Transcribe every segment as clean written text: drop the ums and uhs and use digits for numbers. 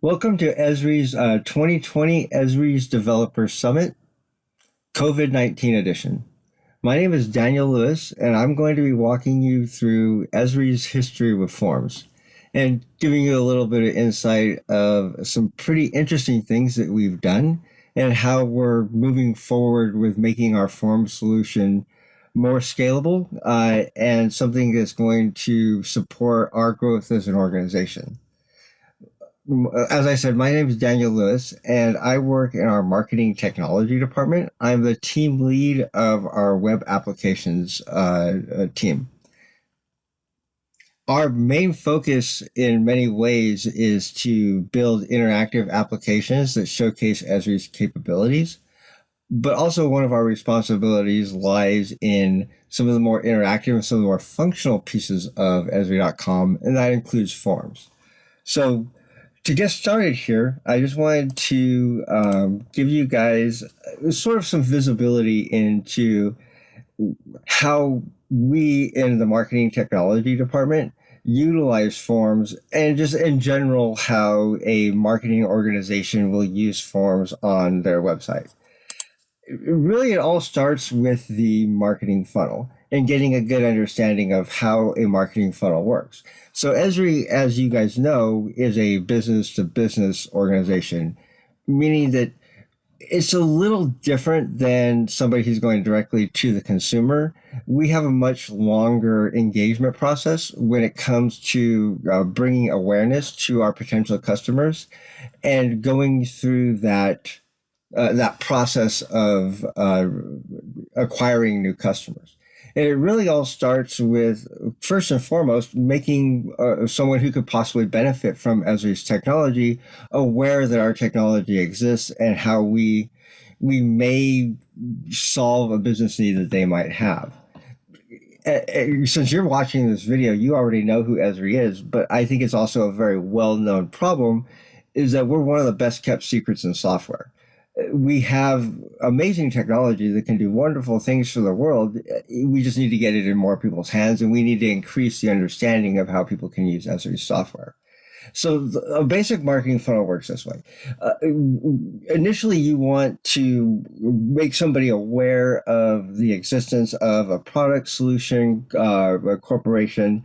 Welcome to Esri's 2020 Esri's Developer Summit, COVID-19 edition. My name is Daniel Lewis, and I'm going to be walking you through Esri's history with forms and giving you a little bit of insight of some pretty interesting things that we've done and how we're moving forward with making our form solution more scalable and something that's going to support our growth as an organization. As I said, my name is Daniel Lewis, and I work in our marketing technology department. I'm the team lead of our web applications team. Our main focus in many ways is to build interactive applications that showcase Esri's capabilities. But also one of our responsibilities lies in some of the more interactive and some of the more functional pieces of Esri.com, and that includes forms. So to get started here, I just wanted to give you guys sort of some visibility into how we in the marketing technology department utilize forms and just in general how a marketing organization will use forms on their website. Really, it all starts with the marketing funnel and getting a good understanding of how a marketing funnel works. So Esri, as you guys know, is a business-to-business organization, meaning that it's a little different than somebody who's going directly to the consumer. We have a much longer engagement process when it comes to bringing awareness to our potential customers and going through that process of acquiring new customers. And it really all starts with, first and foremost, making someone who could possibly benefit from Esri's technology aware that our technology exists and how we may solve a business need that they might have. Since you're watching this video, you already know who Esri is, but I think it's also a very well-known problem is that we're one of the best kept secrets in software. We have amazing technology that can do wonderful things for the world. We just need to get it in more people's hands, and we need to increase the understanding of how people can use Esri software. So a basic marketing funnel works this way. Initially, you want to make somebody aware of the existence of a product, solution, a corporation,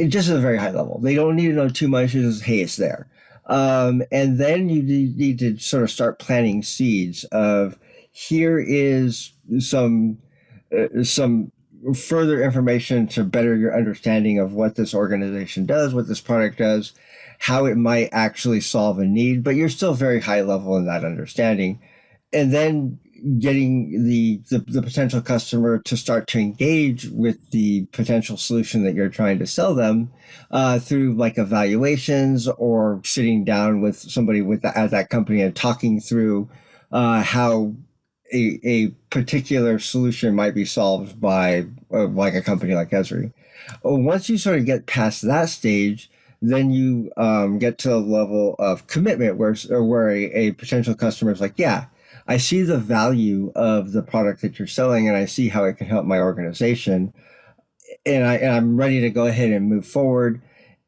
just at a very high level. They don't need to know too much. It's just, hey, it's there. And then you need to sort of start planting seeds of here is some further information to better your understanding of what this organization does, what this product does, how it might actually solve a need, but you're still very high level in that understanding. And then getting the potential customer to start to engage with the potential solution that you're trying to sell them through like evaluations or sitting down with somebody at that company and talking through how a particular solution might be solved by like a company like Esri. Once you sort of get past that stage, then you get to a level of commitment where a potential customer is like, yeah, I see the value of the product that you're selling and I see how it can help my organization. And I'm ready to go ahead and move forward.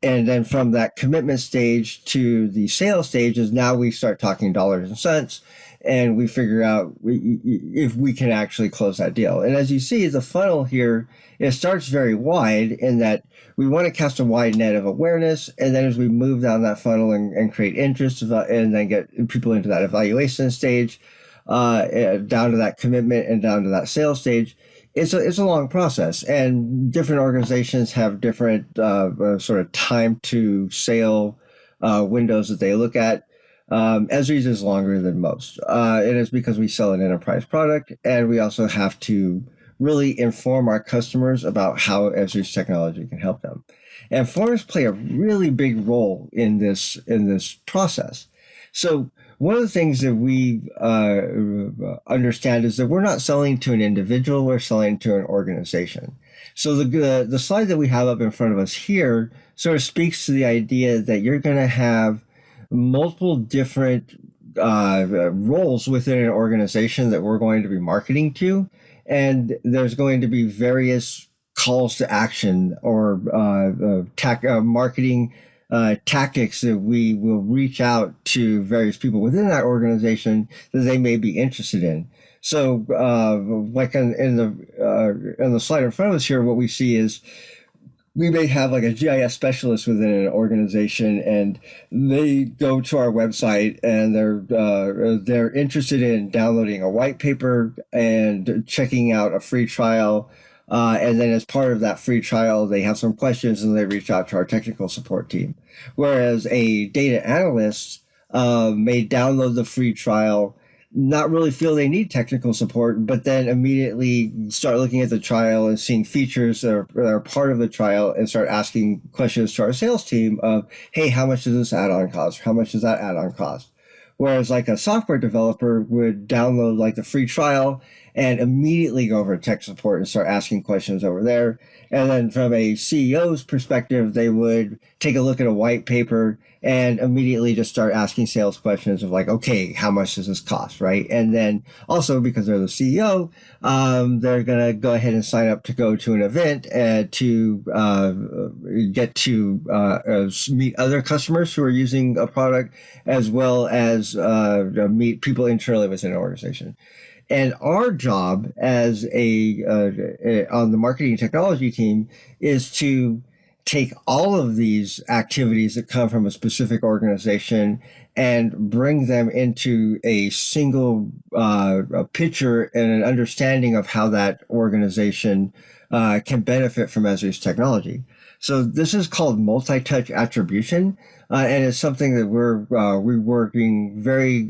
And then from that commitment stage to the sales stage is now we start talking dollars and cents and we figure out if we can actually close that deal. And as you see, the funnel here, it starts very wide in that we want to cast a wide net of awareness. And then as we move down that funnel and create interest and then get people into that evaluation stage, down to that commitment and down to that sales stage, it's a long process, and different organizations have different sort of time to sale windows that they look at. Esri's is longer than most. It is because we sell an enterprise product, and we also have to really inform our customers about how Esri's technology can help them. And forms play a really big role in this process. So one of the things that we understand is that we're not selling to an individual, we're selling to an organization. So the slide that we have up in front of us here sort of speaks to the idea that you're going to have multiple different roles within an organization that we're going to be marketing to. And there's going to be various calls to action or marketing tactics that we will reach out to various people within that organization that they may be interested in. So, like in the slide in front of us here, what we see is we may have like a GIS specialist within an organization, and they go to our website and they're interested in downloading a white paper and checking out a free trial. And then as part of that free trial, they have some questions and they reach out to our technical support team. Whereas a data analyst may download the free trial, not really feel they need technical support, but then immediately start looking at the trial and seeing features that are part of the trial and start asking questions to our sales team of, hey, how much does this add-on cost? How much does that add-on cost? Whereas like a software developer would download like the free trial and immediately go over to tech support and start asking questions over there. And then from a CEO's perspective, they would take a look at a white paper and immediately just start asking sales questions of like, okay, how much does this cost, right? And then also because they're the CEO, they're going to go ahead and sign up to go to an event and to get to meet other customers who are using a product, as well as meet people internally within an organization. And our job as on the marketing technology team is to take all of these activities that come from a specific organization and bring them into a single picture and an understanding of how that organization can benefit from Esri's technology. So this is called multi-touch attribution, and it's something that we're working very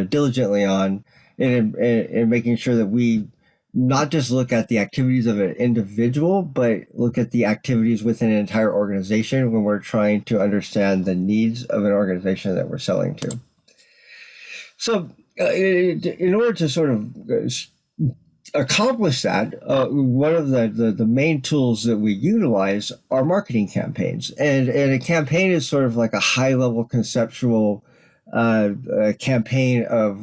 diligently on in making sure that we not just look at the activities of an individual, but look at the activities within an entire organization when we're trying to understand the needs of an organization that we're selling to. So in order to sort of accomplish that, one of the main tools that we utilize are marketing campaigns. And a campaign is sort of like a high-level conceptual a campaign of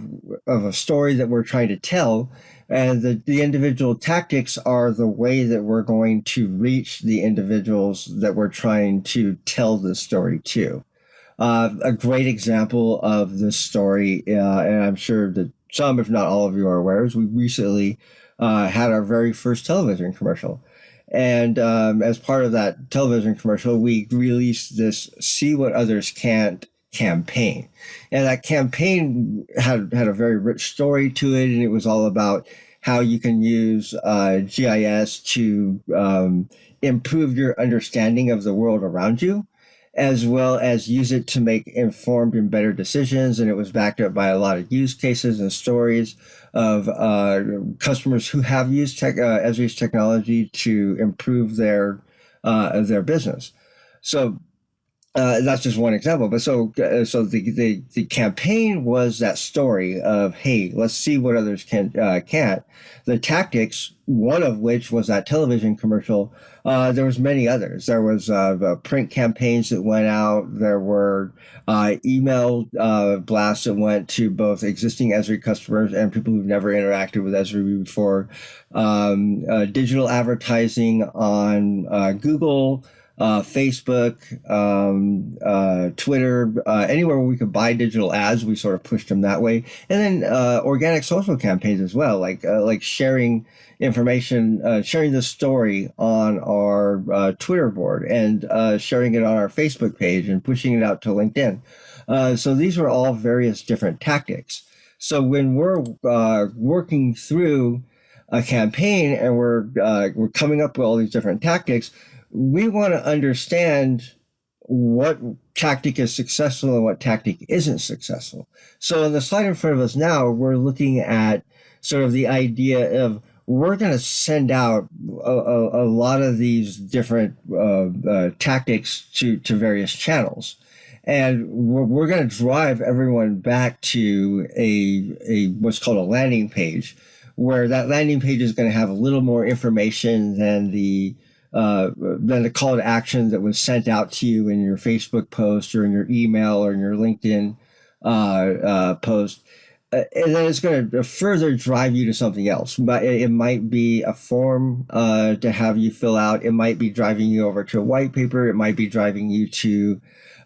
a story that we're trying to tell, and the individual tactics are the way that we're going to reach the individuals that we're trying to tell this story to. A great example of this story, and I'm sure that some, if not all of you are aware, is we recently had our very first television commercial. And as part of that television commercial, we released this See What Others Can't campaign. And that campaign had a very rich story to it, and it was all about how you can use GIS to improve your understanding of the world around you, as well as use it to make informed and better decisions. And it was backed up by a lot of use cases and stories of customers who have used Esri's technology to improve their business. So that's just one example, but so the campaign was that story of, hey, let's see what others can't. The tactics, one of which was that television commercial. There was many others. There was print campaigns that went out. There were email blasts that went to both existing Esri customers and people who've never interacted with Esri before. Digital advertising on Google, Facebook, Twitter, anywhere where we could buy digital ads, we sort of pushed them that way. And then organic social campaigns as well, like sharing information, sharing the story on our Twitter board and sharing it on our Facebook page and pushing it out to LinkedIn. So these were all various different tactics. So when we're working through a campaign and we're coming up with all these different tactics, we want to understand what tactic is successful and what tactic isn't successful. So in the slide in front of us now, we're looking at sort of the idea of we're going to send out a lot of these different tactics to various channels. And we're going to drive everyone back to a what's called a landing page, where that landing page is going to have a little more information than the call to action that was sent out to you in your Facebook post or in your email or in your LinkedIn post. And then it's going to further drive you to something else. But it might be a form to have you fill out. It might be driving you over to a white paper. It might be driving you to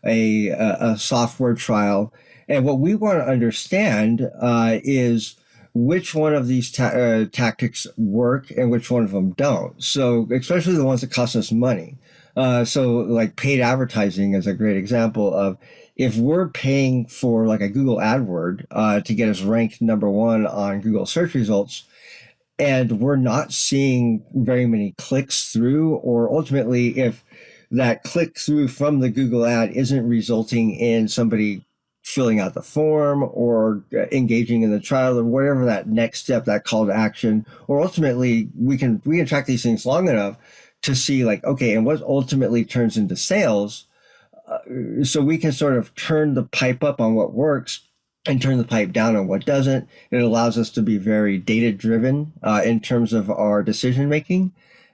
a software trial. And what we want to understand is which one of these tactics work and which one of them don't. So especially the ones that cost us money. So like paid advertising is a great example of if we're paying for like a Google AdWord to get us ranked #1 on Google search results, and we're not seeing very many clicks through, or ultimately if that click through from the Google ad isn't resulting in somebody filling out the form or engaging in the trial or whatever that next step, that call to action, or ultimately we can track these things long enough to see like, okay, and what ultimately turns into sales, so we can sort of turn the pipe up on what works and turn the pipe down on what doesn't. It allows us to be very data driven in terms of our decision making,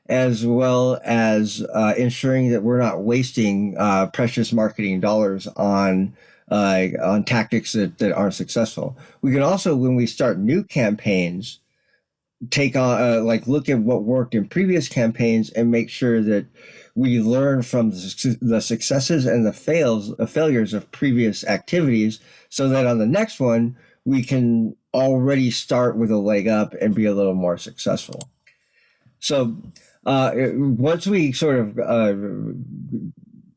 as well as ensuring that we're not wasting precious marketing dollars on tactics that aren't successful. We can also, when we start new campaigns, take on like look at what worked in previous campaigns and make sure that we learn from the successes and the failures of previous activities, so that on the next one we can already start with a leg up and be a little more successful. So once we sort of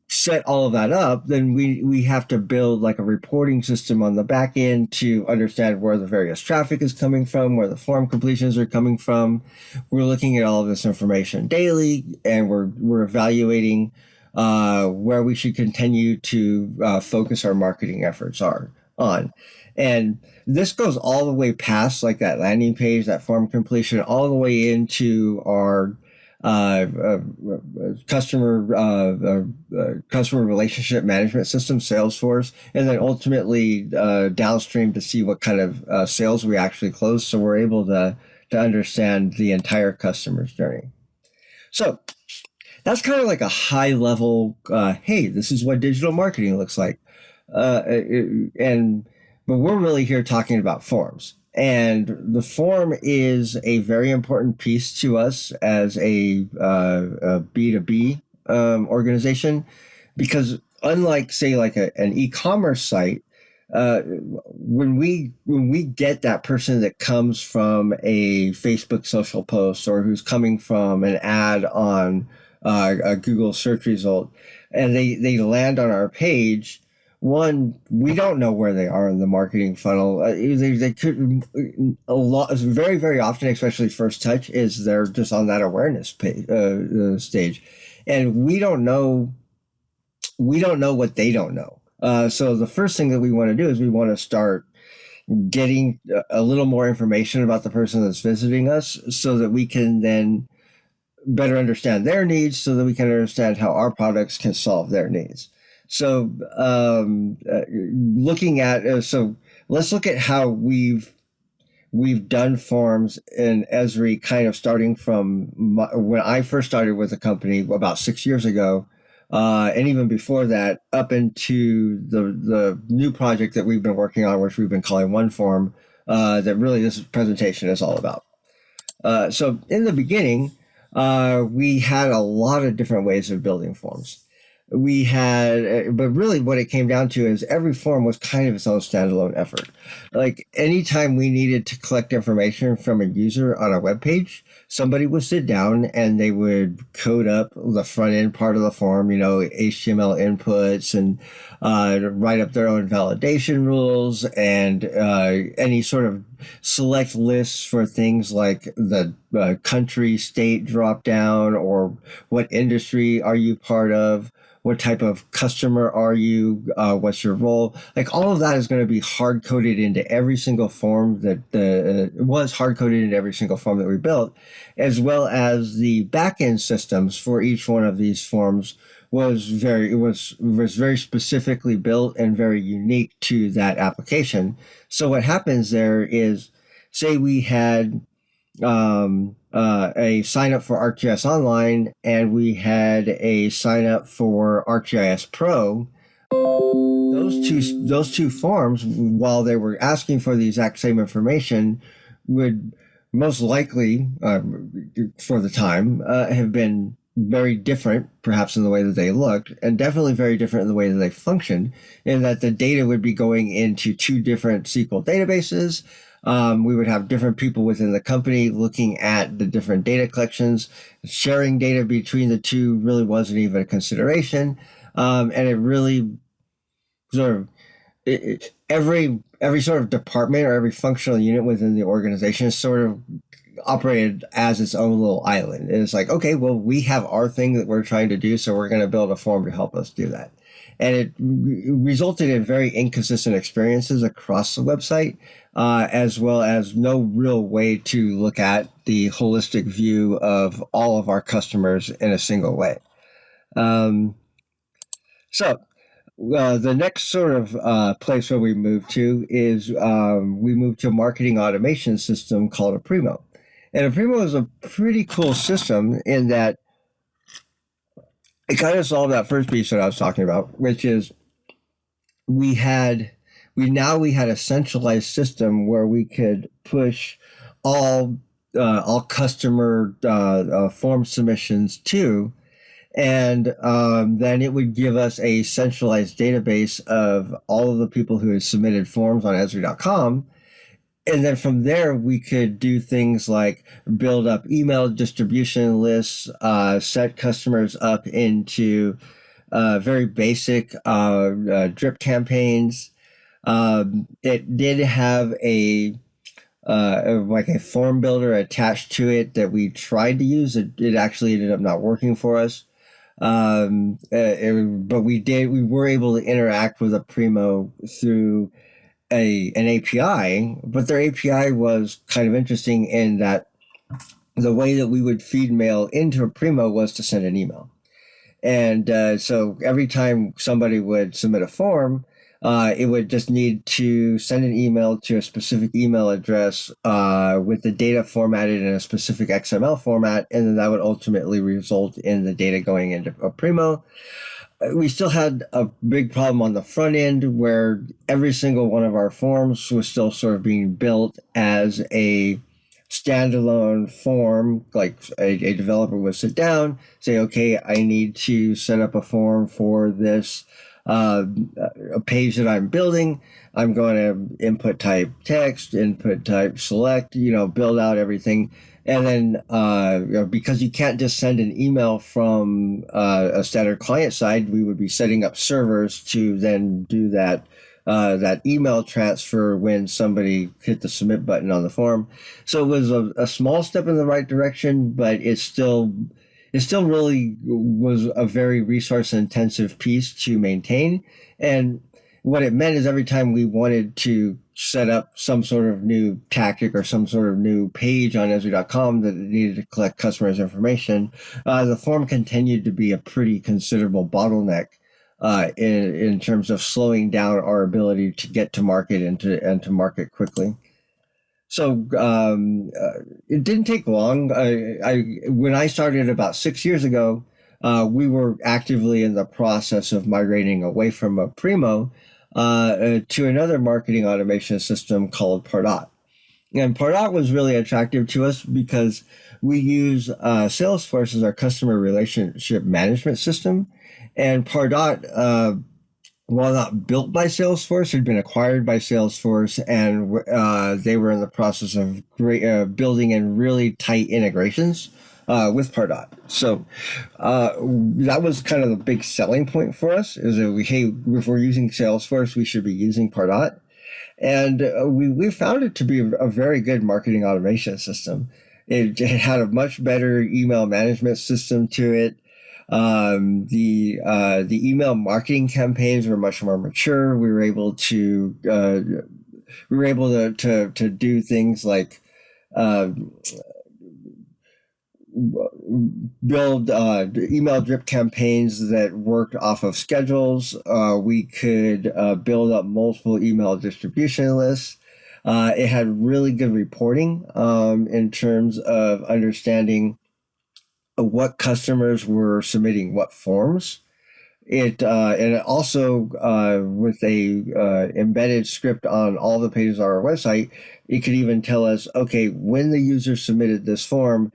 set all of that up, then we have to build like a reporting system on the back end to understand where the various traffic is coming from, where the form completions are coming from. We're looking at all of this information daily, and we're evaluating where we should continue to focus our marketing efforts on. And this goes all the way past like that landing page, that form completion, all the way into our customer relationship management system, Salesforce, and then ultimately downstream to see what kind of sales we actually close, so we're able to understand the entire customer's journey. So that's kind of like a high level, hey, this is what digital marketing looks like. But we're really here talking about forms. And the form is a very important piece to us as a B2B organization, because unlike, say, like an e-commerce site, when we get that person that comes from a Facebook social post, or who's coming from an ad on a Google search result, and they land on our page, one, we don't know where they are in the marketing funnel. They could a lot, very, very often, especially first touch, is they're just on that awareness page, stage, and we don't know what they don't know. So the first thing that we want to do is we want to start getting a little more information about the person that's visiting us, so that we can then better understand their needs, so that we can understand how our products can solve their needs. So let's look at how we've done forms in Esri, kind of starting from when I first started with the company about 6 years ago, and even before that, up into the new project that we've been working on, which we've been calling OneForm, that really this presentation is all about. So in the beginning, we had a lot of different ways of building forms. We had, but really what it came down to is every form was kind of its own standalone effort. Like anytime we needed to collect information from a user on a web page, somebody would sit down and they would code up the front end part of the form, HTML inputs, and write up their own validation rules, and any sort of select lists for things like the country, state drop down, or what industry are you part of? What type of customer are you? What's your role? Like all of that is going to be hard coded into every single form that was hard coded into every single form that we built, as well as the backend systems for each one of these forms was very specifically built and very unique to that application. So what happens there is, say we had a sign up for ArcGIS Online, and we had a sign up for ArcGIS Pro. Those two forms, while they were asking for the exact same information, would most likely, for the time, have been very different, perhaps in the way that they looked, and definitely very different in the way that they functioned, in that the data would be going into two different SQL databases. We would have different people within the company looking at the different data collections. Sharing data between the two really wasn't even a consideration. And it really sort of every sort of department or every functional unit within the organization sort of operated as its own little island. And it's like, okay, well, we have our thing that we're trying to do, so we're going to build a form to help us do that. And it resulted in very inconsistent experiences across the website, as well as no real way to look at the holistic view of all of our customers in a single way. Um, so the next sort of place where we moved to is we moved to a marketing automation system called Aprimo. And Aprimo is a pretty cool system in that it kind of solved that first piece that I was talking about, which is we had we had a centralized system where we could push all customer form submissions to, and then it would give us a centralized database of all of the people who had submitted forms on Esri.com. And then from there, we could do things like build up email distribution lists, set customers up into very basic drip campaigns. It did have like a form builder attached to it that we tried to use. It actually ended up not working for us. But we were able to interact with Aprimo through an API, but their API was kind of interesting in that the way that we would feed mail into Aprimo was to send an email. And so every time somebody would submit a form, it would just need to send an email to a specific email address with the data formatted in a specific XML format, and then that would ultimately result in the data going into Aprimo. We still had a big problem on the front end where every single one of our forms was still sort of being built as a standalone form. Like a developer would sit down, say, okay, I need to set up a form for this a page that I'm building. I'm going to input type text, input type select, build out everything. And then, because you can't just send an email from a standard client side, we would be setting up servers to then do that email transfer when somebody hit the submit button on the form. So it was a small step in the right direction, but it still really was a very resource intensive piece to maintain. And what it meant is every time we wanted to set up some sort of new tactic or some sort of new page on Esri.com that needed to collect customers' information, the form continued to be a pretty considerable bottleneck in terms of slowing down our ability to get to market and to market quickly. So it didn't take long. When I started about 6 years ago, we were actively in the process of migrating away from Aprimo to another marketing automation system called Pardot. And Pardot was really attractive to us because we use Salesforce as our customer relationship management system. And Pardot, while not built by Salesforce, had been acquired by Salesforce, and they were in the process of building in really tight integrations with Pardot. So that was kind of the big selling point for us, is that if we're using Salesforce, we should be using Pardot. And we found it to be a very good marketing automation system. It had a much better email management system to it. The email marketing campaigns were much more mature. We were able to do things like build email drip campaigns that worked off of schedules. We could build up multiple email distribution lists. It had really good reporting in terms of understanding what customers were submitting what forms. And it also with a embedded script on all the pages of our website, it could even tell us, okay, when the user submitted this form,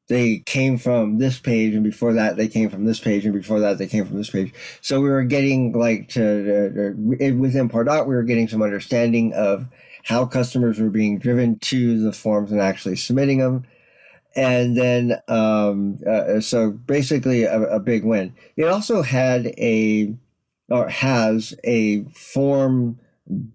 they came from this page, and before that they came from this page, and before that they came from this page. So we were getting like within Pardot, we were getting some understanding of how customers were being driven to the forms and actually submitting them. And then, so basically a big win. It also had or has a form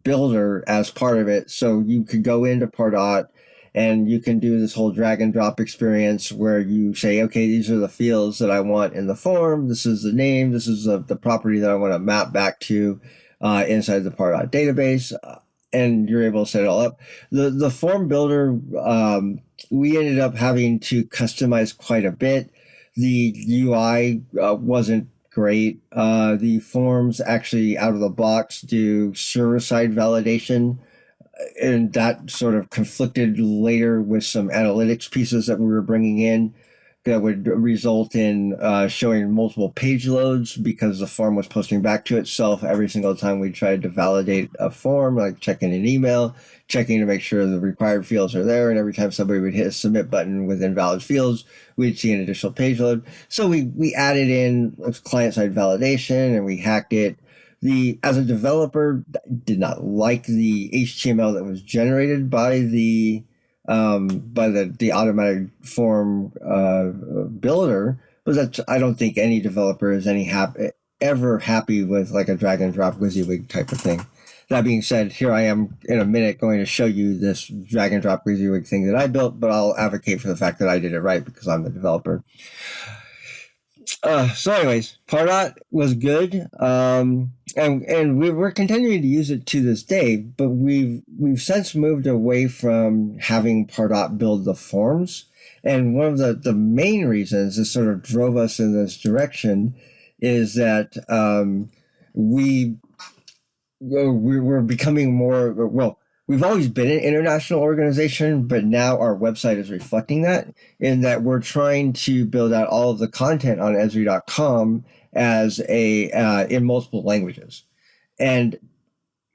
builder as part of it. So you could go into Pardot and you can do this whole drag and drop experience where you say, okay, these are the fields that I want in the form. This is the name. This is the property that I want to map back to inside the Pardot database. And you're able to set it all up. The form builder, we ended up having to customize quite a bit. The UI wasn't great. The forms actually out of the box do server-side validation, and that sort of conflicted later with some analytics pieces that we were bringing in that would result in showing multiple page loads because the form was posting back to itself every single time we tried to validate a form, like checking an email, checking to make sure the required fields are there. And every time somebody would hit a submit button with invalid fields, we'd see an additional page load. So we added in client-side validation and we hacked it. As a developer, did not like the HTML that was generated by the automatic form builder, but that's, I don't think any developer is ever happy with like a drag and drop WYSIWYG type of thing. That being said, here I am in a minute going to show you this drag and drop WYSIWYG thing that I built, but I'll advocate for the fact that I did it right because I'm the developer. So anyways, Pardot was good. And we're continuing to use it to this day, but we've since moved away from having Pardot build the forms. And one of the main reasons that sort of drove us in this direction is that we're becoming more, well, we've always been an international organization, but now our website is reflecting that, in that we're trying to build out all of the content on Esri.com as in multiple languages. And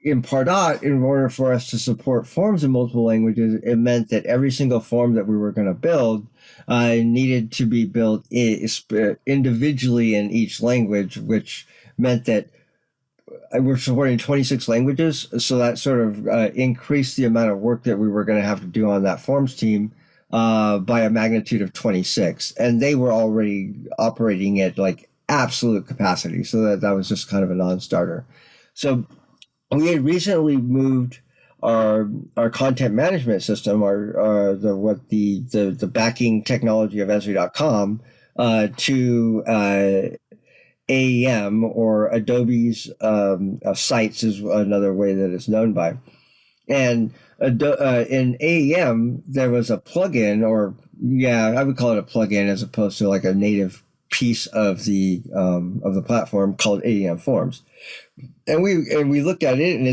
in Pardot, in order for us to support forms in multiple languages, it meant that every single form that we were going to build needed to be built individually in each language, which meant that we're supporting 26 languages, so that sort of increased the amount of work that we were going to have to do on that forms team by a magnitude of 26. And they were already operating at like absolute capacity, so that was just kind of a non-starter. So we had recently moved our content management system, the backing technology of Esri.com to AEM, or Adobe's Sites is another way that it's known by. And in AEM, there was a plugin, or I would call it a plugin as opposed to like a native piece of the platform called AEM Forms. And we looked at it, and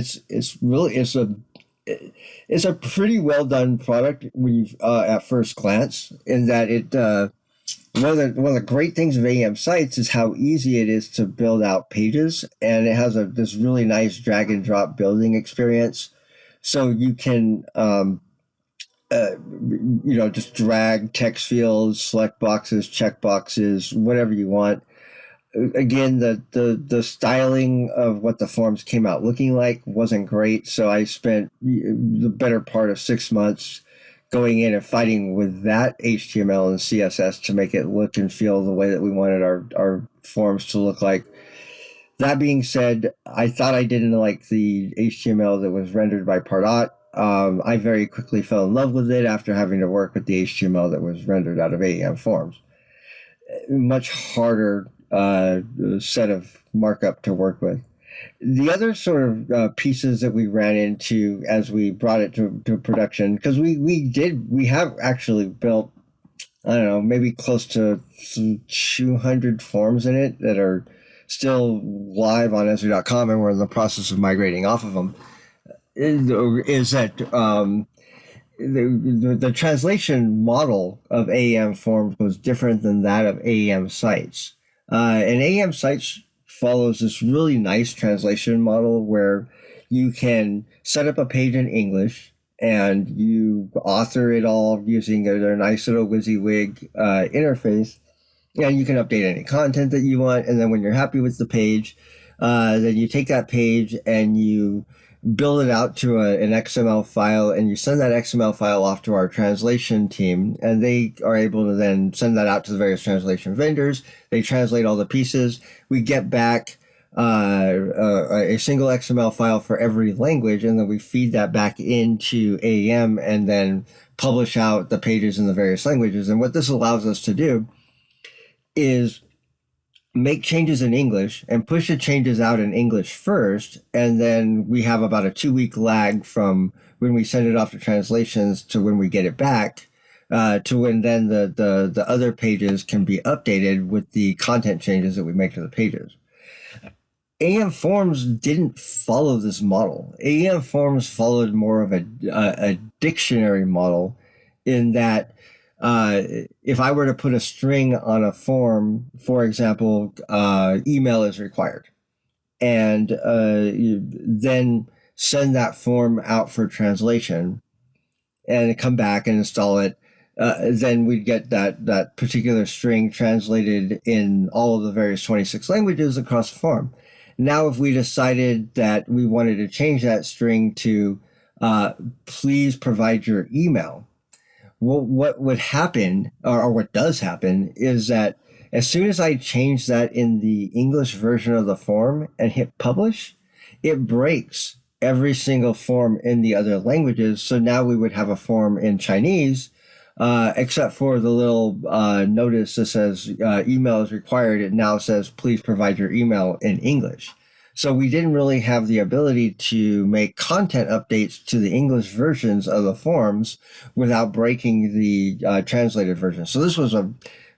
it's a pretty well done product at first glance, in that it one of the great things of AEM Sites is how easy it is to build out pages, and it has this really nice drag and drop building experience. So you can just drag text fields, select boxes, check boxes, whatever you want. Again, the styling of what the forms came out looking like wasn't great, so I spent the better part of 6 months going in and fighting with that HTML and CSS to make it look and feel the way that we wanted our forms to look like. That being said, I thought I didn't like the HTML that was rendered by Pardot. I very quickly fell in love with it after having to work with the HTML that was rendered out of AEM Forms. Much harder set of markup to work with. The other sort of pieces that we ran into as we brought it to production, because we have actually built, I don't know, maybe close to 200 forms in it that are still live on Esri.com, and we're in the process of migrating off of them, is that the translation model of AEM Forms was different than that of AEM Sites. And AEM Sites follows this really nice translation model where you can set up a page in English, and you author it all using their nice little WYSIWYG interface. And you can update any content that you want. And then when you're happy with the page, then you take that page and you build it out to an XML file, and you send that XML file off to our translation team, and they are able to then send that out to the various translation vendors. They translate all the pieces. We get back a single XML file for every language, and then we feed that back into AEM and then publish out the pages in the various languages. And what this allows us to do is make changes in English and push the changes out in English first, and then we have about a 2-week lag from when we send it off to translations to when we get it back, to when then the other pages can be updated with the content changes that we make to the pages. AEM Forms didn't follow this model. AEM Forms followed more of a dictionary model, in that if I were to put a string on a form, for example, email is required, and you then send that form out for translation and come back and install it, then we'd get that particular string translated in all of the various 26 languages across the form. Now, if we decided that we wanted to change that string to please provide your email, what would happen, or what does happen, is that as soon as I change that in the English version of the form and hit publish, it breaks every single form in the other languages. So now we would have a form in Chinese, except for the little notice that says email is required. It now says, please provide your email in English. So we didn't really have the ability to make content updates to the English versions of the forms without breaking the translated version. So this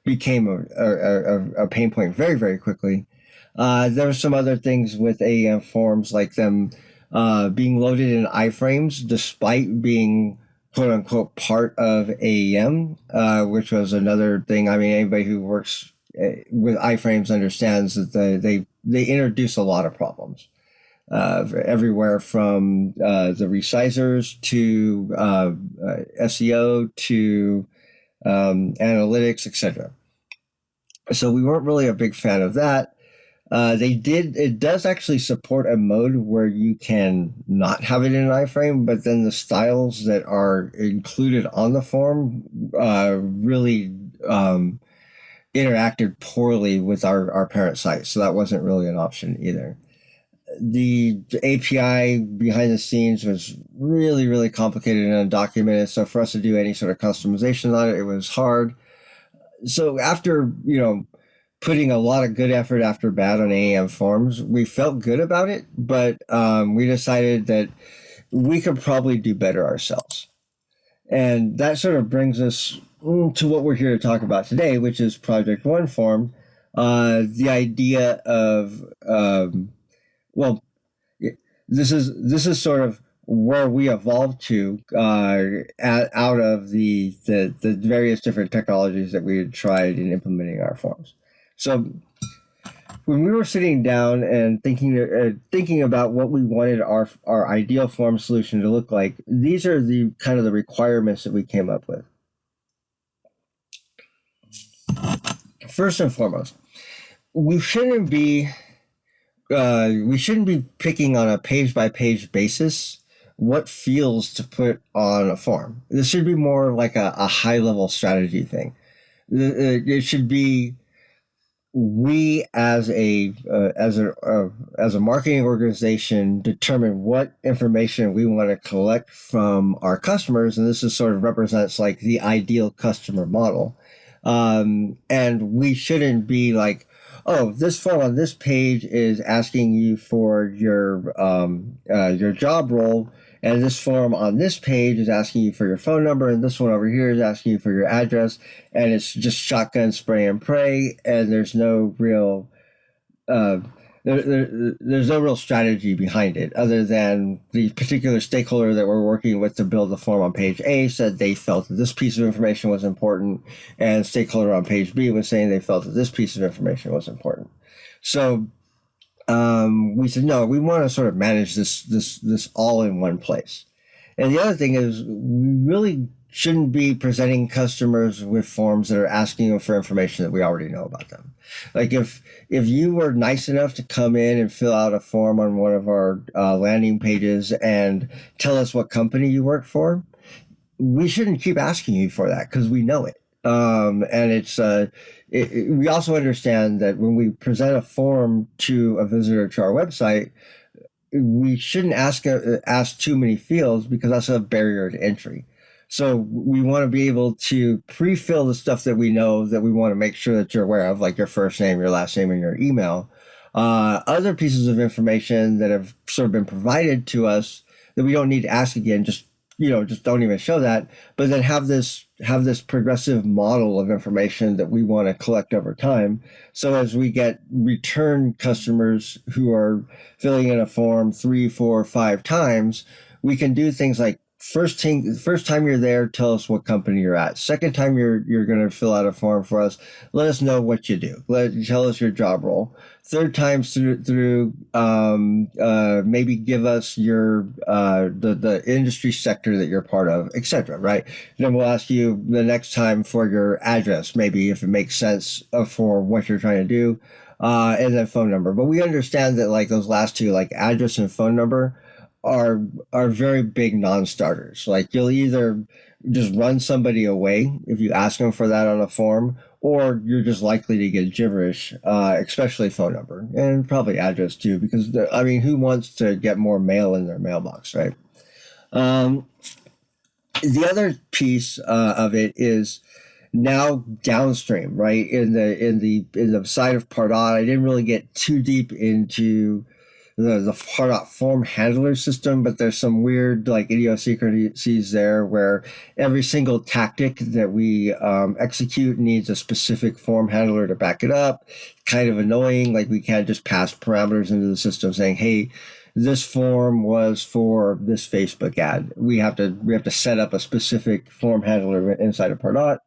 became a pain point very, very quickly. There were some other things with AEM forms, like them being loaded in iframes despite being quote unquote part of AEM, which was another thing. I mean, anybody who works with iframes understands that they introduce a lot of problems, everywhere from the resizers to SEO to analytics, etc. So we weren't really a big fan of that. It does actually support a mode where you can not have it in an iframe, but then the styles that are included on the form really interacted poorly with our parent site. So that wasn't really an option either. The API behind the scenes was really, really complicated and undocumented. So for us to do any sort of customization on it, it was hard. So after, putting a lot of good effort after bad on AEM forms, we felt good about it, but we decided that we could probably do better ourselves. And that sort of brings us to what we're here to talk about today, which is Project OneForm. The idea of, this is sort of where we evolved to out of the various different technologies that we had tried in implementing our forms. So when we were sitting down and thinking about what we wanted our ideal form solution to look like, these are the kind of the requirements that we came up with. First and foremost, we shouldn't be picking on a page-by-page basis what fields to put on a form. This should be more like a high-level strategy thing. It should be, we as a marketing organization determine what information we want to collect from our customers, and this is sort of represents like the ideal customer model. And we shouldn't be like, oh, this form on this page is asking you for your job role, and this form on this page is asking you for your phone number, and this one over here is asking you for your address, and it's just shotgun spray and pray, and there's no real there's no real strategy behind it, other than the particular stakeholder that we're working with to build the form on page A said they felt that this piece of information was important, and stakeholder on page B was saying they felt that this piece of information was important. So we said, no, we want to sort of manage this all in one place. And the other thing is we really shouldn't be presenting customers with forms that are asking them for information that we already know about them. Like if you were nice enough to come in and fill out a form on one of our landing pages and tell us what company you work for, we shouldn't keep asking you for that because we know it. And we also understand that when we present a form to a visitor to our website, we shouldn't ask too many fields because that's a barrier to entry. So we want to be able to pre-fill the stuff that we know that we want to make sure that you're aware of, like your first name, your last name, and your email. Other pieces of information that have sort of been provided to us that we don't need to ask again, just don't even show that, but then have this progressive model of information that we want to collect over time. So as we get return customers who are filling in a form 3, 4, 5 times, we can do things like first time you're there, tell us what company you're at. Second time you're going to fill out a form for us, let us know what you do. Tell us your job role. Third time through maybe give us your the industry sector that you're part of, etc. Right? Then we'll ask you the next time for your address, maybe if it makes sense for what you're trying to do, and then phone number. But we understand that like those last two, like address and phone number, are very big non-starters. Like you'll either just run somebody away if you ask them for that on a form, or you're just likely to get gibberish, especially phone number and probably address too, because who wants to get more mail in their mailbox, right? The other piece of it is now downstream, right? In the side of Pardot, I didn't really get too deep into the Pardot form handler system, but there's some weird like idiosyncrasies there where every single tactic that we execute needs a specific form handler to back it up. Kind of annoying, like we can't just pass parameters into the system saying, hey, this form was for this Facebook ad. We have to set up a specific form handler inside of Pardot.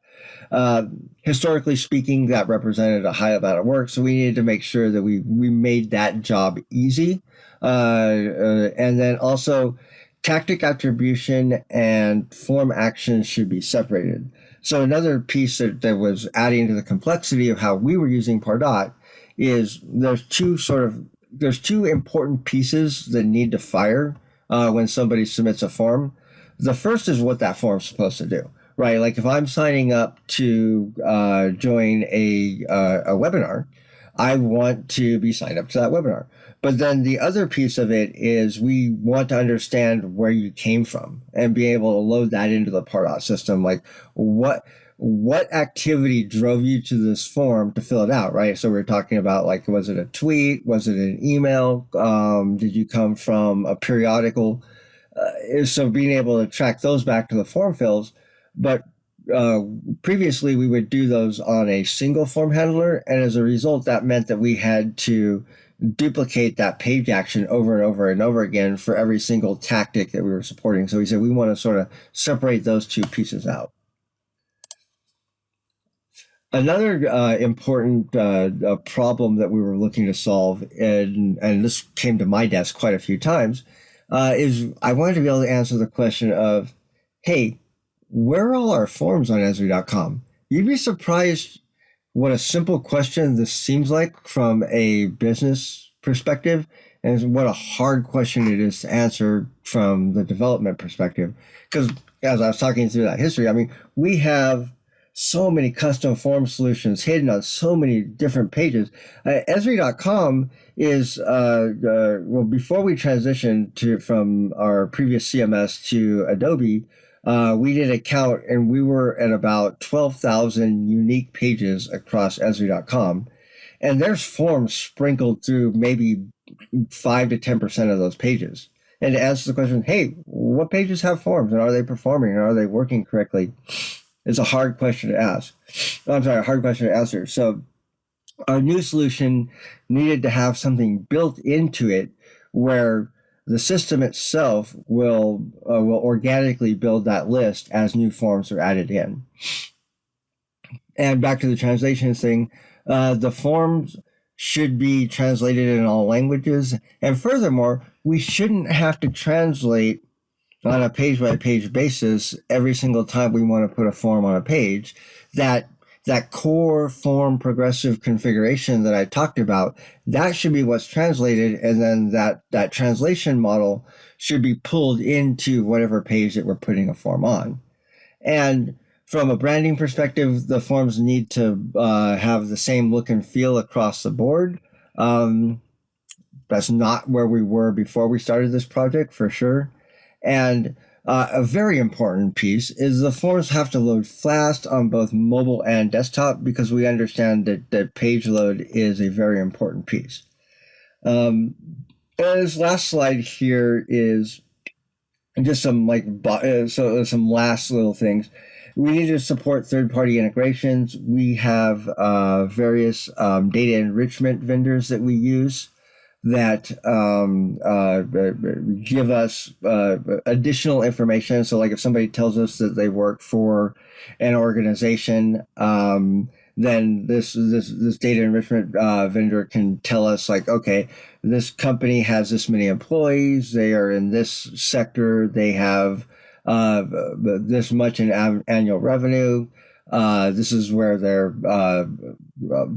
Historically speaking, that represented a high amount of work, so we needed to make sure that we made that job easy. And then also, tactic attribution and form actions should be separated. So another piece that was adding to the complexity of how we were using Pardot is there's two important pieces that need to fire when somebody submits a form. The first is what that form's supposed to do. Right, like if I'm signing up to join a webinar, I want to be signed up to that webinar. But then the other piece of it is we want to understand where you came from and be able to load that into the Pardot system. Like what activity drove you to this form to fill it out, right? So we're talking about like, was it a tweet? Was it an email? Did you come from a periodical? So being able to track those back to the form fills. But previously, we would do those on a single form handler. And as a result, that meant that we had to duplicate that page action over and over and over again for every single tactic that we were supporting. So we said we want to sort of separate those two pieces out. Another important problem that we were looking to solve, and this came to my desk quite a few times, is I wanted to be able to answer the question of, hey, where are all our forms on Esri.com? You'd be surprised what a simple question this seems like from a business perspective, and what a hard question it is to answer from the development perspective. Because as I was talking through that history, we have so many custom form solutions hidden on so many different pages. Esri.com is, before we transitioned from our previous CMS to Adobe, we did a count and we were at about 12,000 unique pages across Esri.com. And there's forms sprinkled through maybe 5 to 10% of those pages. And to answer the question, hey, what pages have forms and are they performing and are they working correctly? It's a hard question to ask. I'm sorry, a hard question to answer. So our new solution needed to have something built into it where the system itself will organically build that list as new forms are added in. And back to the translation thing, the forms should be translated in all languages. And furthermore, we shouldn't have to translate on a page by page basis every single time we want to put a form on a page, that core form progressive configuration that I talked about, that should be what's translated, and then that translation model should be pulled into whatever page that we're putting a form on. And from a branding perspective, the forms need to have the same look and feel across the board. That's not where we were before we started this project, for sure. And a very important piece is the forms have to load fast on both mobile and desktop, because we understand that page load is a very important piece. And this last slide here is just some some last little things. We need to support third-party integrations. We have various data enrichment vendors that we use that give us additional information. So like if somebody tells us that they work for an organization, then this data enrichment vendor can tell us, like, okay, this company has this many employees, they are in this sector, they have this much in annual revenue, this is where their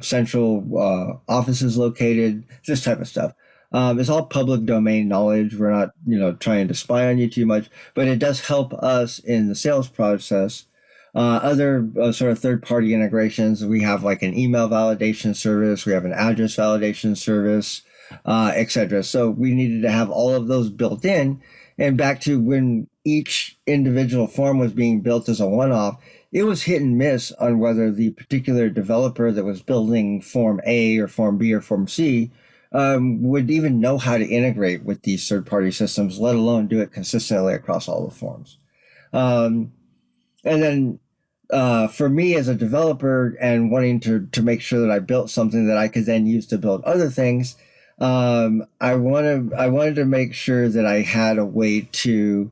central office is located, this type of stuff. It's all public domain knowledge. We're not, trying to spy on you too much, but it does help us in the sales process. Other sort of third-party integrations, we have like an email validation service, we have an address validation service, etc. So we needed to have all of those built in. And back to when each individual form was being built as a one-off, it was hit and miss on whether the particular developer that was building Form A or Form B or Form C would even know how to integrate with these third-party systems, let alone do it consistently across all the forms. And then for me as a developer and wanting to make sure that I built something that I could then use to build other things, I wanted to make sure that I had a way to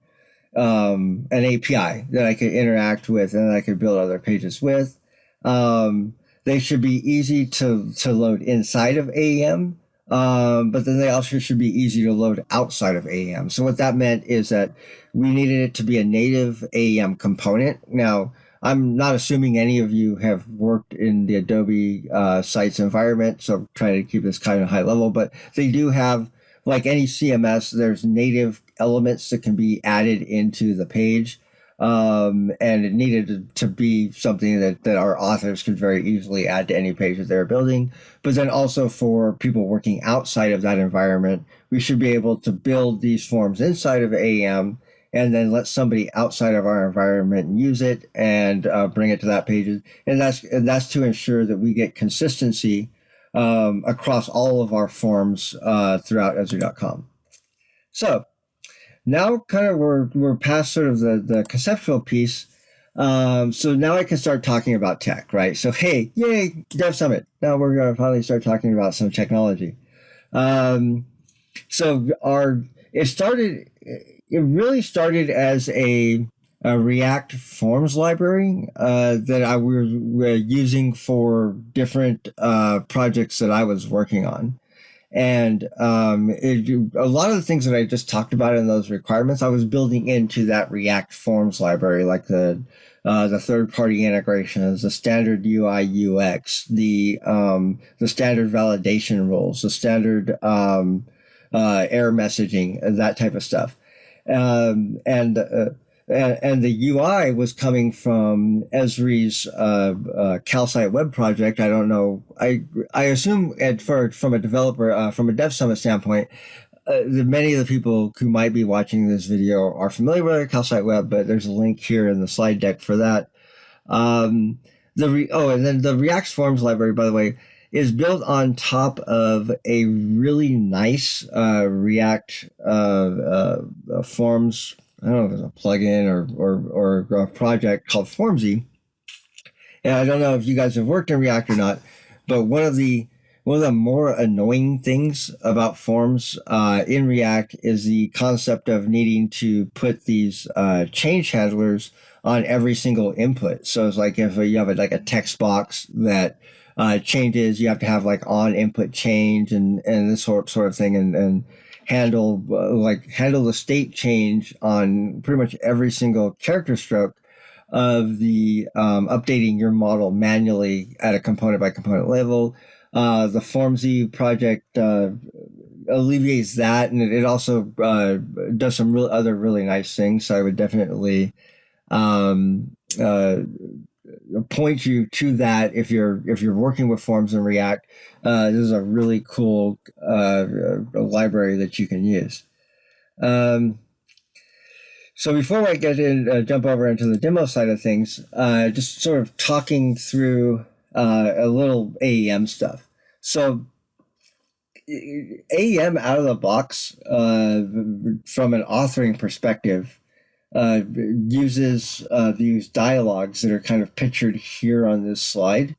an API that I could interact with and that I could build other pages with. They should be easy to load inside of AEM, but then they also should be easy to load outside of AEM. So what that meant is that we needed it to be a native AEM component. Now, I'm not assuming any of you have worked in the Adobe Sites environment, so I'm trying to keep this kind of high level, but they do have, like any CMS, there's native elements that can be added into the page. And it needed to be something that our authors could very easily add to any page that they're building. But then also for people working outside of that environment, we should be able to build these forms inside of AEM and then let somebody outside of our environment use it and bring it to that page. And that's to ensure that we get consistency across all of our forms throughout Esri.com. So now kind of we're past sort of the conceptual piece. So now I can start talking about tech, right? So hey, yay, Dev Summit. Now we're going to finally start talking about some technology. It really started as a React forms library that I were using for different projects that I was working on. And a lot of the things that I just talked about in those requirements, I was building into that React forms library, like the third-party integrations, the standard UI UX, the standard validation rules, the standard error messaging, that type of stuff. And the UI was coming from Esri's CalSite web project. I don't know. I assume from a developer, from a Dev Summit standpoint, many of the people who might be watching this video are familiar with CalSite web, but there's a link here in the slide deck for that. And then the React Forms library, by the way, is built on top of a really nice React Forms. I don't know if it's a plugin or a project called Formsy. And I don't know if you guys have worked in React or not, but one of the more annoying things about forms in React is the concept of needing to put these change handlers on every single input. So it's like if you have a text box that changes, you have to have like on input change and this sort of thing. And handle the state change on pretty much every single character stroke of the updating your model manually at a component by component level. The FormZ project alleviates that, and it also does some other really nice things. So I would definitely um, uh, point you to that if you're working with forms in React. This is a really cool library that you can use. So before I get in, jump over into the demo side of things, just sort of talking through a little AEM stuff. So AEM out of the box, from an authoring perspective, uses these dialogues that are kind of pictured here on this slide.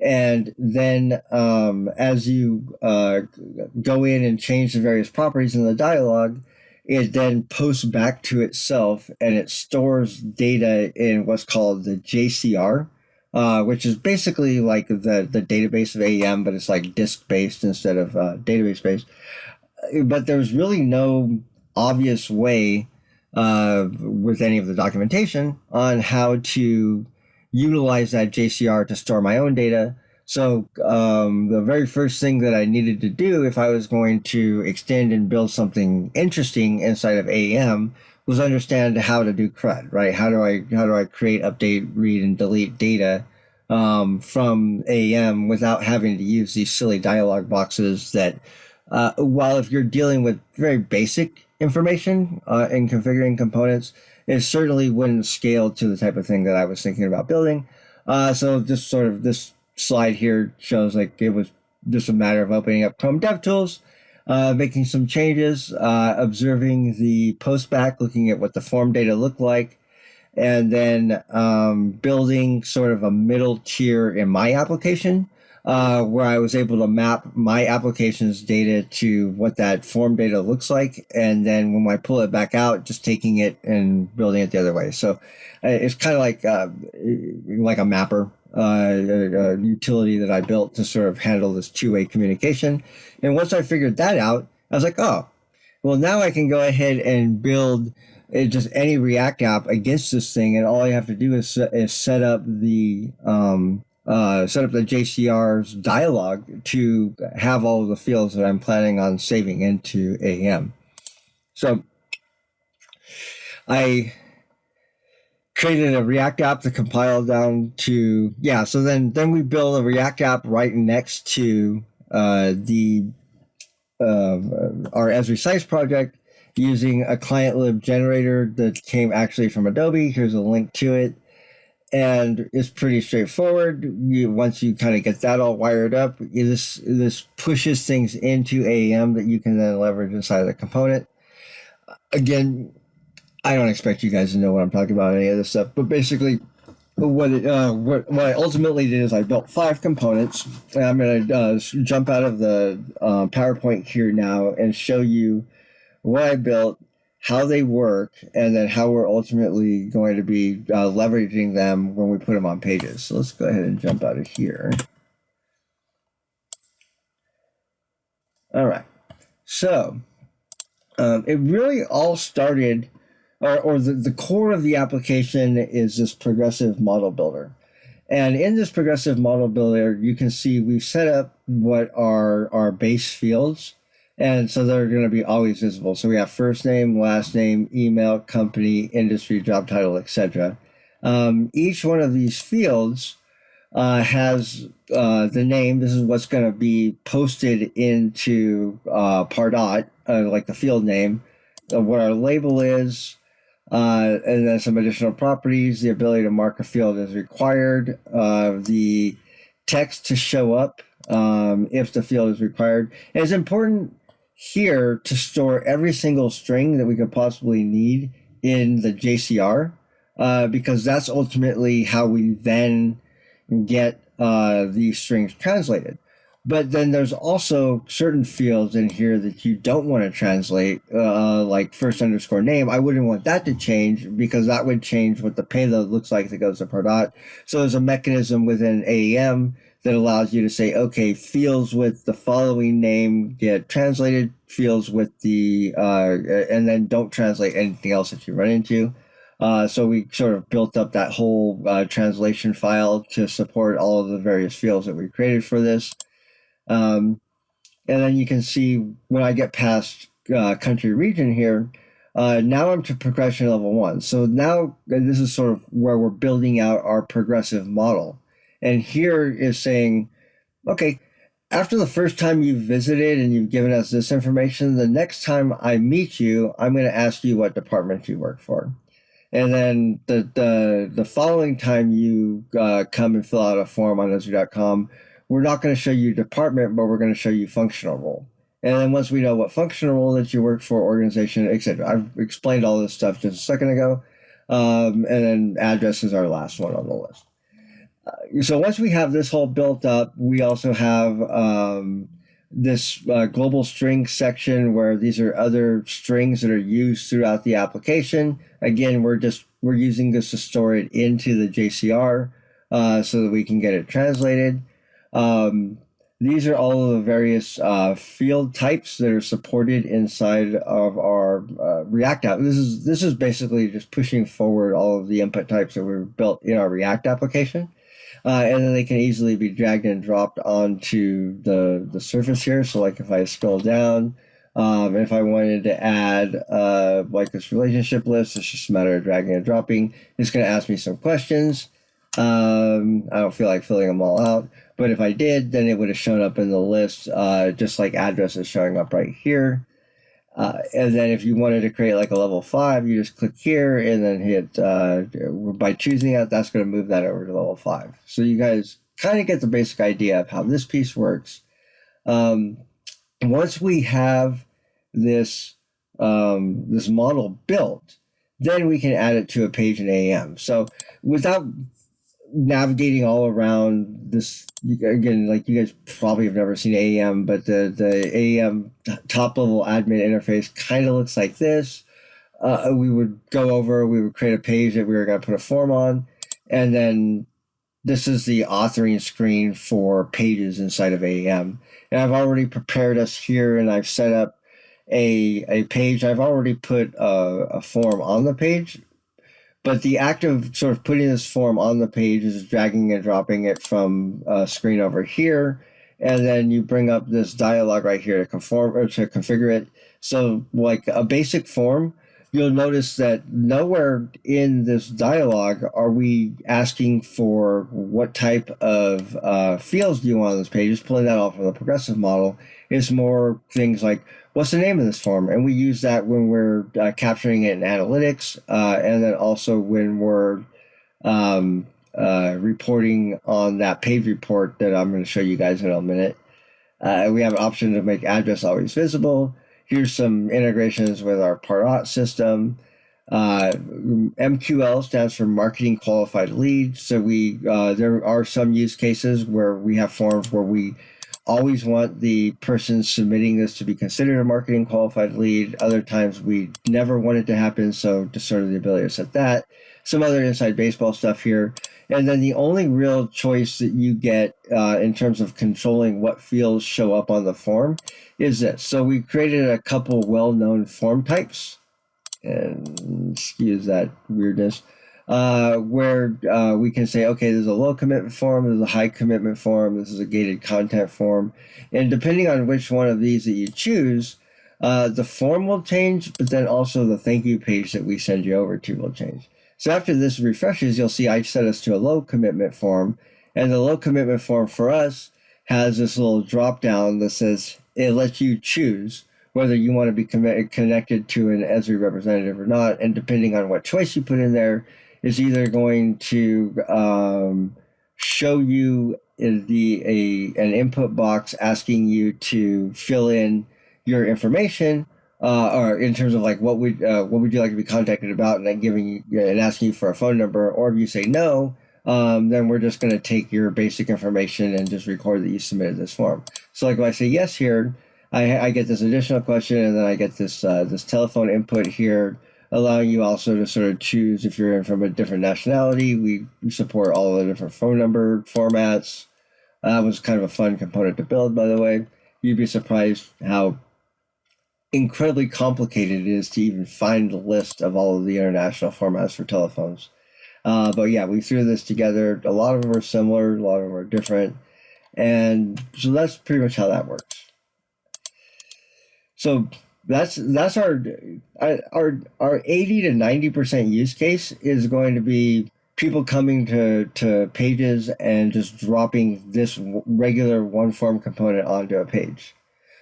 And then as you go in and change the various properties in the dialog, it then posts back to itself and it stores data in what's called the JCR, which is basically like the database of AEM, but it's like disk-based instead of database-based. But there's really no obvious way with any of the documentation on how to utilize that JCR to store my own data. So the very first thing that I needed to do if I was going to extend and build something interesting inside of AEM was understand how to do CRUD, right? How do I create, update, read, and delete data from AEM without having to use these silly dialog boxes that, while if you're dealing with very basic information in configuring components, it certainly wouldn't scale to the type of thing that I was thinking about building. So just sort of this slide here shows like it was just a matter of opening up Chrome DevTools, making some changes, observing the postback, looking at what the form data looked like, and then building sort of a middle tier in my application, where I was able to map my application's data to what that form data looks like. And then when I pull it back out, just taking it and building it the other way. So it's kind of like a mapper, a utility that I built to sort of handle this two-way communication. And once I figured that out, I was like, oh, well, now I can go ahead and build just any React app against this thing. And all I have to do is set up the JCR's dialog to have all of the fields that I'm planning on saving into AEM. So I created a React app to compile down to, so then we build a React app right next to our Esri Sites project using a ClientLib generator that came actually from Adobe. Here's a link to it. And it's pretty straightforward. Once you kind of get that all wired up, this pushes things into AEM that you can then leverage inside of the component. Again, I don't expect you guys to know what I'm talking about, any of this stuff, but basically what I ultimately did is I built 5 components. And I'm going to jump out of the PowerPoint here now and show you what I built, how they work, and then how we're ultimately going to be leveraging them when we put them on pages. So let's go ahead and jump out of here. All right. So it really all started, or the core of the application is this progressive model builder. And in this progressive model builder, you can see we've set up what are our base fields. And so they're going to be always visible. So we have first name, last name, email, company, industry, job title, etc. Each one of these fields has the name. This is what's going to be posted into Pardot, like the field name, what our label is, and then some additional properties, the ability to mark a field as required, the text to show up if the field is required. And it's important here to store every single string that we could possibly need in the JCR, because that's ultimately how we then get these strings translated. But then there's also certain fields in here that you don't want to translate, like first underscore name. I wouldn't want that to change because that would change what the payload looks like that goes to Pardot. So there's a mechanism within AEM that allows you to say, okay, fields with the following name get translated, fields with the, and then don't translate anything else that you run into. So we sort of built up that whole translation file to support all of the various fields that we created for this. And then you can see when I get past country region here, now I'm to progression level 1. So now this is sort of where we're building out our progressive model. And here is saying, okay, after the first time you've visited and you've given us this information, the next time I meet you, I'm going to ask you what department you work for. And then the following time you come and fill out a form on Esri.com, we're not going to show you department, but we're going to show you functional role. And then once we know what functional role that you work for, organization, etc. I've explained all this stuff just a second ago. And then address is our last one on the list. So once we have this whole built up, we also have this global string section where these are other strings that are used throughout the application. Again, we're using this to store it into the JCR so that we can get it translated. These are all of the various field types that are supported inside of our React app. This is basically just pushing forward all of the input types that were built in our React application. And then they can easily be dragged and dropped onto the surface here. So like if I scroll down, if I wanted to add like this relationship list, it's just a matter of dragging and dropping. It's going to ask me some questions. I don't feel like filling them all out, but if I did, then it would have shown up in the list, just like address is showing up right here. And then if you wanted to create like a level 5, you just click here and then hit, by choosing that, that's going to move that over to level 5. So you guys kind of get the basic idea of how this piece works. Once we have this, this model built, then we can add it to a page in AEM. So without navigating all around this, again, like you guys probably have never seen AEM, but the AEM top level admin interface kind of looks like this. We would we would create a page that we were going to put a form on, and then this is the authoring screen for pages inside of AEM. And I've already prepared us here, and I've set up a page. I've already put a form on the page. But the act of sort of putting this form on the page is dragging and dropping it from a screen over here. And then you bring up this dialog right here to conform or to configure it. So like a basic form, you'll notice that nowhere in this dialog are we asking for what type of fields do you want on this page. Just pulling that off from the progressive model. It's more things like, what's the name of this form? And we use that when we're capturing it in analytics, and then also when we're reporting on that page report that I'm going to show you guys in a minute. We have an option to make address always visible. Here's some integrations with our Pardot system. MQL stands for Marketing Qualified Lead. So there are some use cases where we have forms where we always want the person submitting this to be considered a marketing qualified lead. Other times we never want it to happen, so just sort of the ability to set that. Some other inside baseball stuff here. And then the only real choice that you get in terms of controlling what fields show up on the form is this. So we created a couple well-known form types, and excuse that weirdness, where we can say, okay, there's a low commitment form, there's a high commitment form, this is a gated content form. And depending on which one of these that you choose, the form will change, but then also the thank you page that we send you over to will change. So after this refreshes, you'll see I set us to a low commitment form, and the low commitment form for us has this little drop down that says it lets you choose whether you want to be connected to an Esri representative or not. And depending on what choice you put in there, is either going to show you an input box asking you to fill in your information, or in terms of like what would you like to be contacted about, and then giving you and asking you for a phone number. Or if you say no, then we're just going to take your basic information and just record that you submitted this form. So like when I say yes here, I get this additional question, and then I get this this telephone input here, allowing you also to sort of choose if you're in from a different nationality. We support all the different phone number formats. That was kind of a fun component to build, by the way. You'd be surprised how incredibly complicated it is to even find a list of all of the international formats for telephones. But yeah, we threw this together. A lot of them are similar, a lot of them are different. And so that's pretty much how that works. So that's our 80 to 90% use case is going to be people coming to pages and just dropping this regular OneForm component onto a page.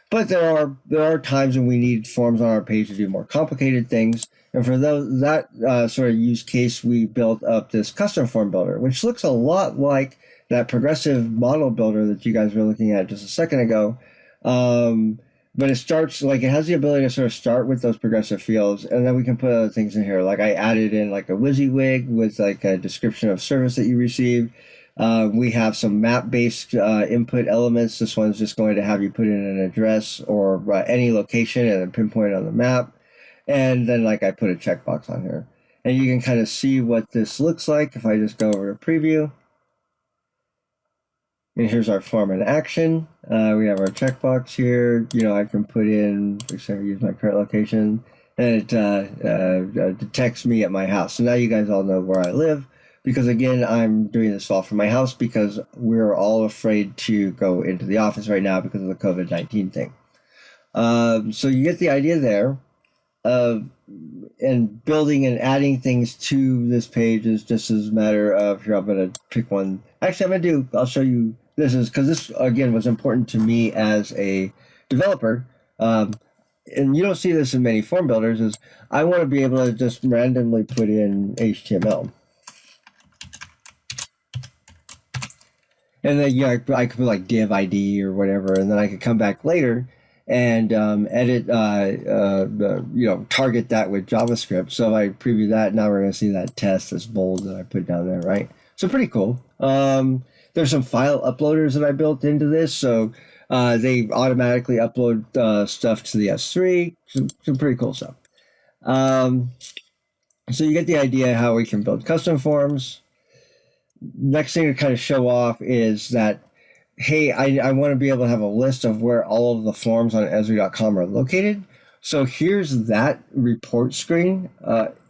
But there are times when we need forms on our page to do more complicated things. And for that sort of use case, we built up this custom form builder, which looks a lot like that progressive model builder that you guys were looking at just a second ago. But it starts, like, it has the ability to sort of start with those progressive fields, and then we can put other things in here. Like I added in like a WYSIWYG with like a description of service that you received. We have some map-based input elements. This one's just going to have you put in an address or any location and then pinpoint on the map. And then like I put a checkbox on here. And you can kind of see what this looks like if I just go over to preview. And here's our form in action. We have our checkbox here. You know, I can put in, for example, use my current location, and it detects me at my house. So now you guys all know where I live, because again, I'm doing this all from my house because we're all afraid to go into the office right now because of the COVID-19 thing. So you get the idea there. And building and adding things to this page is just as a matter of, here, I'm going to pick one. Actually, I'll show you, this is, because this, again, was important to me as a developer. And you don't see this in many form builders, is I want to be able to just randomly put in HTML. And then, yeah, I could put like div ID or whatever, and then I could come back later and edit, target that with JavaScript. So if I preview that, now we're going to see that test, this bold that I put down there, right? So pretty cool. There's some file uploaders that I built into this. So they automatically upload stuff to the S3, some pretty cool stuff. So you get the idea how we can build custom forms. Next thing to kind of show off is that, hey, I want to be able to have a list of where all of the forms on Esri.com are located. So here's that report screen.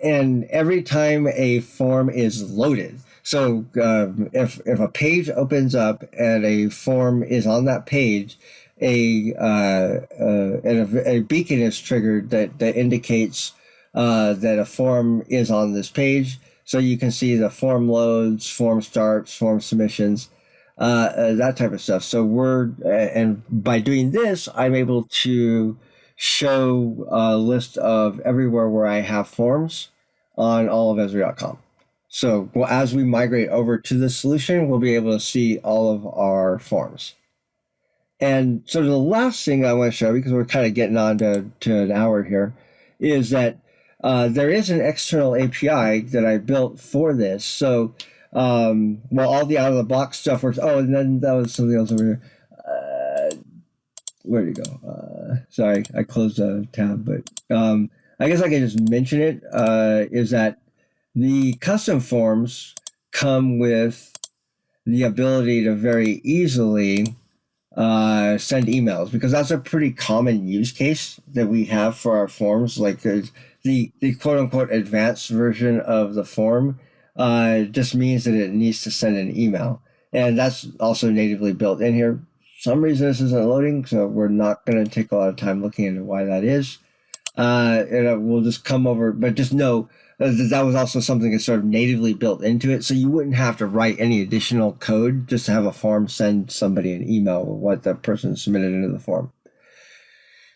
And every time a form is loaded, so if a page opens up and a form is on that page, a beacon is triggered that indicates that a form is on this page. So you can see the form loads, form starts, form submissions, that type of stuff. So and by doing this, I'm able to show a list of everywhere where I have forms on all of Esri.com. So as we migrate over to this solution, we'll be able to see all of our forms. And so the last thing I want to show, because we're kind of getting on to an hour here, is that there is an external API that I built for this. So all the out-of-the-box stuff works. Oh, and then that was something else over here. Where did it go? Sorry, I closed a tab, but I guess I can just mention it, is that the custom forms come with the ability to very easily send emails, because that's a pretty common use case that we have for our forms. Like the quote-unquote advanced version of the form just means that it needs to send an email. And that's also natively built in here. For some reason this isn't loading, so we're not going to take a lot of time looking into why that is. And we'll just come over, but just know that was also something that's sort of natively built into it. So you wouldn't have to write any additional code just to have a form send somebody an email with what the person submitted into the form.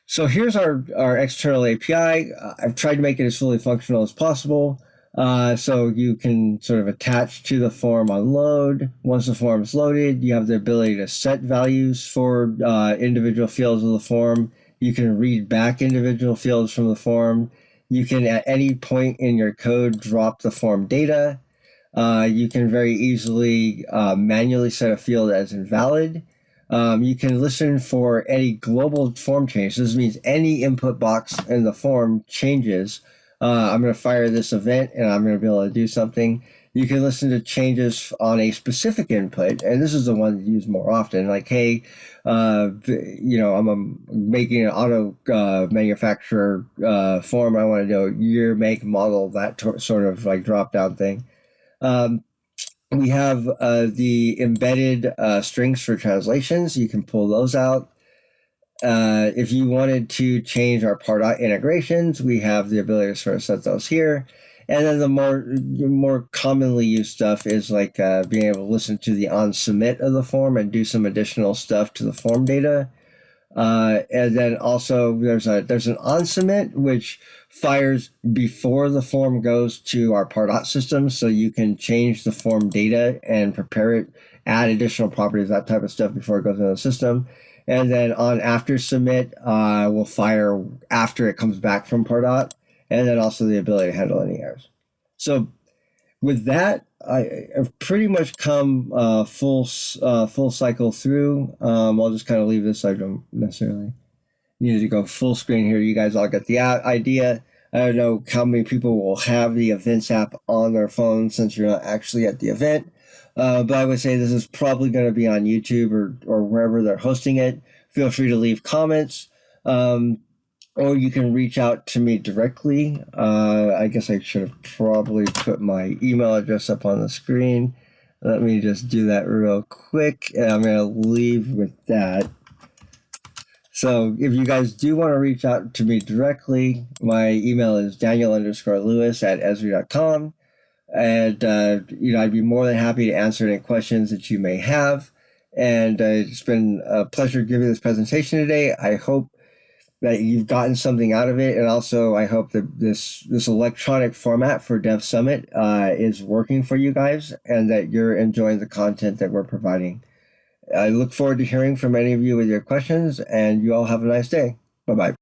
So here's our external API. I've tried to make it as fully functional as possible. So you can sort of attach to the form on load. Once the form is loaded, you have the ability to set values for individual fields of the form. You can read back individual fields from the form. You can, at any point in your code, drop the form data. You can very easily manually set a field as invalid. You can listen for any global form change. This means any input box in the form changes. I'm going to fire this event and I'm going to be able to do something. You can listen to changes on a specific input, and this is the one you use more often. Like, hey, I'm making an auto manufacturer form. I want to know year, make, model, that sort of like drop down thing. We have the embedded strings for translations. You can pull those out. If you wanted to change our Pardot integrations, we have the ability to sort of set those here. And then the more commonly used stuff is like being able to listen to the on submit of the form and do some additional stuff to the form data. And then also there's an on submit which fires before the form goes to our Pardot system, so you can change the form data and prepare it, add additional properties, that type of stuff before it goes into the system. And then on after submit will fire after it comes back from Pardot, and then also the ability to handle any errors. So with that, I've pretty much come full cycle through. I'll just kind of leave this. I don't necessarily need to go full screen here. You guys all get the idea. I don't know how many people will have the events app on their phone since you're not actually at the event. But I would say this is probably going to be on YouTube or wherever they're hosting it. Feel free to leave comments. Or you can reach out to me directly. I guess I should have probably put my email address up on the screen. Let me just do that real quick. And I'm going to leave with that. So if you guys do want to reach out to me directly, my email is daniel_lewis@esri.com. And, I'd be more than happy to answer any questions that you may have. And it's been a pleasure giving this presentation today. I hope that you've gotten something out of it. And also, I hope that this electronic format for Dev Summit is working for you guys and that you're enjoying the content that we're providing. I look forward to hearing from any of you with your questions, and you all have a nice day. Bye-bye.